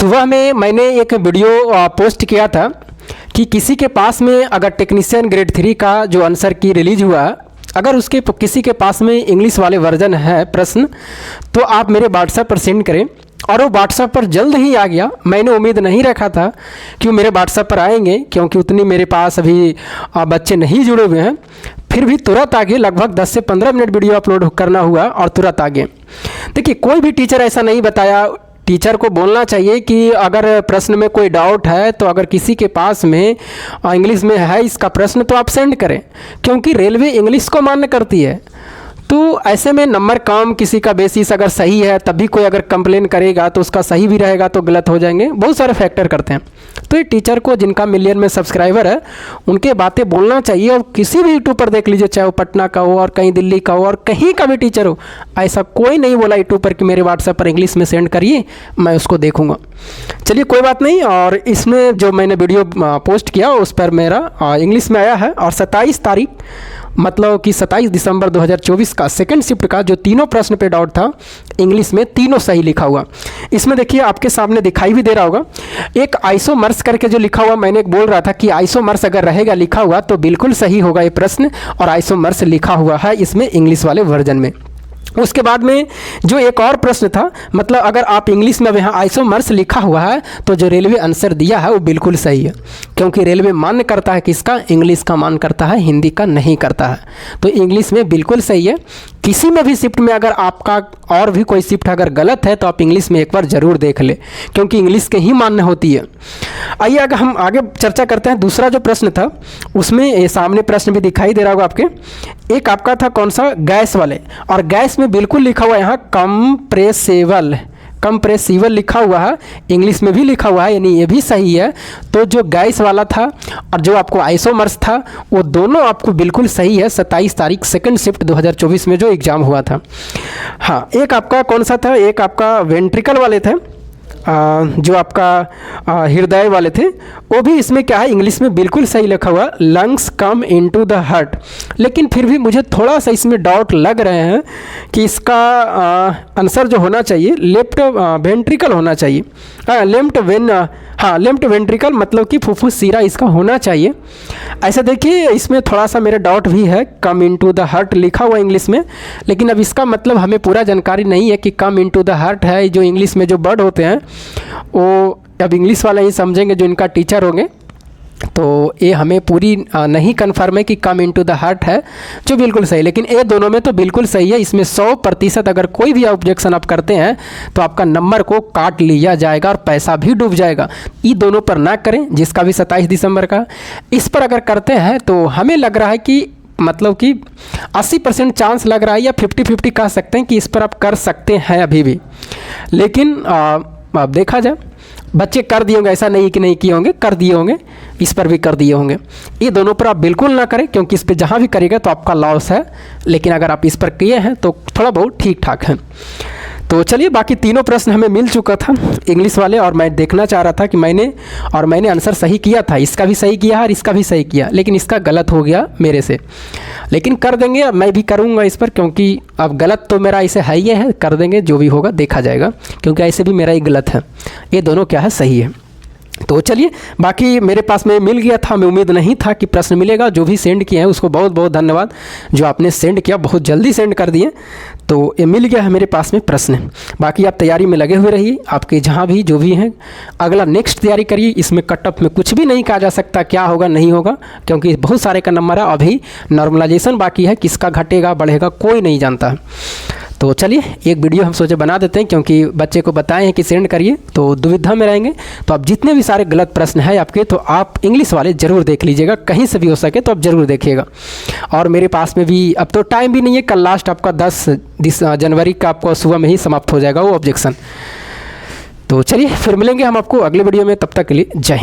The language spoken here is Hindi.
सुबह में मैंने एक वीडियो पोस्ट किया था कि किसी के पास में अगर टेक्नीशियन ग्रेड 3 का जो आंसर की रिलीज हुआ, अगर उसके किसी के पास में इंग्लिश वाले वर्जन है प्रश्न, तो आप मेरे व्हाट्सएप पर सेंड करें। और वो व्हाट्सएप पर जल्द ही आ गया। मैंने उम्मीद नहीं रखा था कि वो मेरे व्हाट्सएप पर आएंगे, क्योंकि उतनी मेरे पास अभी बच्चे नहीं जुड़े हुए हैं। फिर भी तुरंत आ गए। लगभग 10 से 15 मिनट वीडियो अपलोड करना हुआ और तुरंत आ गए। देखिए, कोई भी टीचर ऐसा नहीं बताया। टीचर को बोलना चाहिए कि अगर प्रश्न में कोई डाउट है तो अगर किसी के पास में इंग्लिश में है इसका प्रश्न तो आप सेंड करें, क्योंकि रेलवे इंग्लिश को मान्य करती है। तो ऐसे में नंबर कम, किसी का बेसिस अगर सही है तभी कोई अगर कंप्लेन करेगा तो उसका सही भी रहेगा तो गलत हो जाएंगे। बहुत सारे फैक्टर करते हैं। तो ये टीचर को, जिनका मिलियन में सब्सक्राइबर है, उनके बातें बोलना चाहिए। और किसी भी यूट्यूब पर देख लीजिए, चाहे वो पटना का हो और कहीं दिल्ली का हो और कहीं का भी टीचर हो, ऐसा कोई नहीं बोला यूट्यूब पर कि मेरे व्हाट्सएप पर इंग्लिश में सेंड करिए, मैं उसको देखूंगा। चलिए, कोई बात नहीं। और इसमें जो मैंने वीडियो पोस्ट किया उस पर मेरा इंग्लिश में आया है। और 27 तारीख मतलब कि 27 दिसंबर 2024 का सेकंड शिफ्ट का जो तीनों प्रश्न पे डाउट था इंग्लिश में, तीनों सही लिखा हुआ। इसमें देखिए, आपके सामने दिखाई भी दे रहा होगा, एक आइसोमर्स करके जो लिखा हुआ, मैंने बोल रहा था कि आइसोमर्स अगर रहेगा लिखा हुआ तो बिल्कुल सही होगा ये प्रश्न। और आइसोमर्स लिखा हुआ है इसमें इंग्लिश वाले वर्जन में। उसके बाद में जो एक और प्रश्न था, मतलब अगर आप इंग्लिश में अब यहाँ आइसोमर्स लिखा हुआ है तो जो रेलवे आंसर दिया है वो बिल्कुल सही है, क्योंकि रेलवे मान्य करता है किसका, इंग्लिश का मान करता है, हिंदी का नहीं करता है। तो इंग्लिश में बिल्कुल सही है। किसी में भी शिफ्ट में अगर आपका और भी कोई शिफ्ट अगर गलत है तो आप इंग्लिश में एक बार ज़रूर देख ले, क्योंकि इंग्लिश के ही मान्य होती है। आइए अगर हम आगे चर्चा करते हैं। दूसरा जो प्रश्न था उसमें ये सामने प्रश्न भी दिखाई दे रहा होगा आपके। एक आपका था कौन सा, गैस वाले। और गैस में बिल्कुल लिखा हुआ यहाँ कंप्रेसिबल लिखा हुआ है, इंग्लिश में भी लिखा हुआ है, यानी ये भी सही है। तो जो गैस वाला था और जो आपको आइसोमर्स था वो दोनों आपको बिल्कुल सही है। 27 तारीख सेकंड शिफ्ट 2024 में जो एग्ज़ाम हुआ था। हाँ, एक आपका कौन सा था, एक आपका वेंट्रिकल वाले थे, जो आपका हृदय वाले थे, वो भी इसमें क्या है, इंग्लिश में बिल्कुल सही लिखा हुआ, lungs come into the heart. लेकिन फिर भी मुझे थोड़ा सा इसमें डाउट लग रहे हैं कि इसका आंसर जो होना चाहिए लेफ्ट वेंट्रिकल होना चाहिए। लेफ्ट वेंट्रिकल मतलब कि फुफ्फुस सीरा इसका होना चाहिए। ऐसा देखिए, इसमें थोड़ा सा मेरा डाउट भी है, कम इनटू द हार्ट लिखा हुआ इंग्लिश में, लेकिन अब इसका मतलब हमें पूरा जानकारी नहीं है कि कम इनटू द हार्ट है। जो इंग्लिश में जो वर्ड होते हैं वो अब इंग्लिश वाले ही समझेंगे जो इनका टीचर होंगे। तो ये हमें पूरी नहीं कन्फर्म है कि कम इनटू द हार्ट है, जो बिल्कुल सही। लेकिन ये दोनों में तो बिल्कुल सही है। इसमें 100% अगर कोई भी ऑब्जेक्शन आप करते हैं तो आपका नंबर को काट लिया जाएगा और पैसा भी डूब जाएगा। ये दोनों पर ना करें, जिसका भी 27 दिसंबर का। इस पर अगर करते हैं तो हमें लग रहा है कि मतलब कि 80% चांस लग रहा है, या 50-50 कह सकते हैं कि इस पर आप कर सकते हैं अभी भी। लेकिन अब देखा जाए, बच्चे कर दिए होंगे, ऐसा नहीं कि नहीं किए होंगे, कर दिए होंगे, इस पर भी कर दिए होंगे। ये दोनों पर आप बिल्कुल ना करें, क्योंकि इस पर जहाँ भी करेगा तो आपका लॉस है। लेकिन अगर आप इस पर किए हैं तो थोड़ा बहुत ठीक ठाक है। तो चलिए, बाकी तीनों प्रश्न हमें मिल चुका था इंग्लिश वाले, और मैं देखना चाह रहा था कि मैंने आंसर सही किया था। इसका भी सही किया और इसका भी सही किया, लेकिन इसका गलत हो गया मेरे से। लेकिन कर देंगे, मैं भी करूँगा इस पर, क्योंकि अब गलत तो मेरा ऐसे है ही है। कर देंगे, जो भी होगा देखा जाएगा, क्योंकि ऐसे भी मेरा ही गलत है। ये दोनों क्या है, सही है। तो चलिए, बाकी मेरे पास में मिल गया था। मैं उम्मीद नहीं था कि प्रश्न मिलेगा। जो भी सेंड किए हैं उसको बहुत बहुत धन्यवाद। जो आपने सेंड किया, बहुत जल्दी सेंड कर दिए, तो ये मिल गया है मेरे पास में प्रश्न। बाकी आप तैयारी में लगे हुए रहिए, आपके जहाँ भी जो भी हैं। अगला नेक्स्ट तैयारी करिए। इसमें कटअप में कुछ भी नहीं कहा जा सकता क्या होगा नहीं होगा, क्योंकि बहुत सारे का नंबर है। अभी नॉर्मलाइजेशन बाकी है, किसका घटेगा बढ़ेगा कोई नहीं जानता है। तो चलिए, एक वीडियो हम सोचे बना देते हैं, क्योंकि बच्चे को बताए हैं कि सेंड करिए, तो दुविधा में रहेंगे। तो अब जितने भी सारे गलत प्रश्न हैं आपके, तो आप इंग्लिश वाले ज़रूर देख लीजिएगा, कहीं से भी हो सके तो आप ज़रूर देखिएगा। और मेरे पास में भी अब तो टाइम भी नहीं है, कल लास्ट आपका 10 जनवरी का आपको सुबह में ही समाप्त हो जाएगा वो ऑब्जेक्शन। तो चलिए, फिर मिलेंगे हम आपको अगले वीडियो में। तब तक के लिए जय हिंद।